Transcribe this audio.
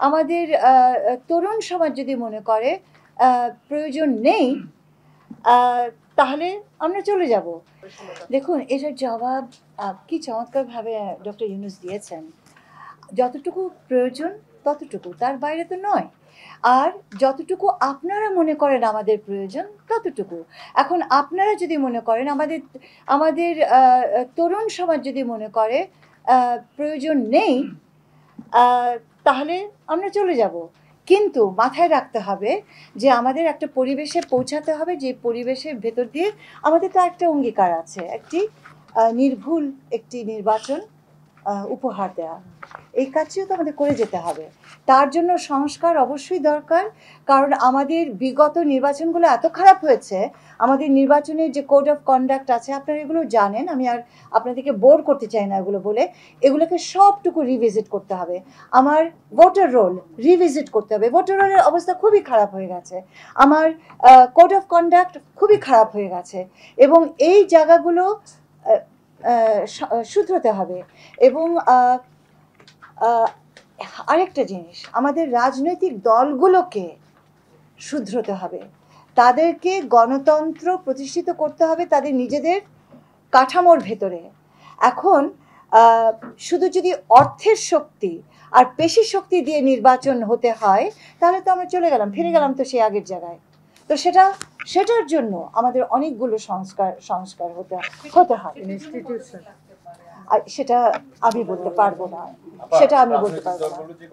আমাদের তরুণ সমাজ যদি মনে করে প্রয়োজন নেই, তাহলে আমরা চলে যাব। দেখুন, এটার জবাব কি চমৎকারভাবে ডক্টর ইউনূস দিয়েছেন। যতটুকু প্রয়োজন ততটুকু, তার বাইরে তো নয়। আর যতটুকু আপনারা মনে করেন আমাদের প্রয়োজন ততটুকু। এখন আপনারা যদি মনে করেন, আমাদের আমাদের তরুণ সমাজ যদি মনে করে প্রয়োজন নেই, তাহলে আমরা চলে যাব। কিন্তু মাথায় রাখতে হবে যে আমাদের একটা পরিবেশে পৌঁছাতে হবে, যে পরিবেশের ভেতর দিয়ে আমাদের তো একটা অঙ্গীকার আছে, একটি নির্ভুল একটি নির্বাচন উপহার দেওয়া। এই কাজটিও তো আমাদের করে যেতে হবে। তার জন্য সংস্কার অবশ্যই দরকার, কারণ আমাদের বিগত নির্বাচনগুলো এত খারাপ হয়েছে। আমাদের নির্বাচনের যে কোড অফ কন্ডাক্ট আছে, আপনারা এগুলো জানেন, আমি আর আপনাদেরকে বোর করতে চাই না এগুলো বলে। এগুলোকে সবটুকু রিভিজিট করতে হবে। আমার ভোটার রোল রিভিজিট করতে হবে। ভোটার রোলের অবস্থা খুবই খারাপ হয়ে গেছে। আমার কোড অফ কন্ডাক্ট খুবই খারাপ হয়ে গেছে, এবং এই জায়গাগুলো শুধরোতে হবে। এবং আরেকটা জিনিস, আমাদের রাজনৈতিক দলগুলোকে শুধরোতে হবে। তাদেরকে গণতন্ত্র প্রতিষ্ঠিত করতে হবে তাদের নিজেদের কাঠামোর ভেতরে। এখন শুধু যদি অর্থের শক্তি আর পেশি শক্তি দিয়ে নির্বাচন হতে হয়, তাহলে তো আমরা চলে গেলাম, ফিরে গেলাম তো সেই আগের জায়গায়। তো সেটার জন্য আমাদের অনেকগুলো সংস্কার হতে হবে। আর সেটা আমি বলতে পারবো না, সেটা আমি বলতে পারবো না।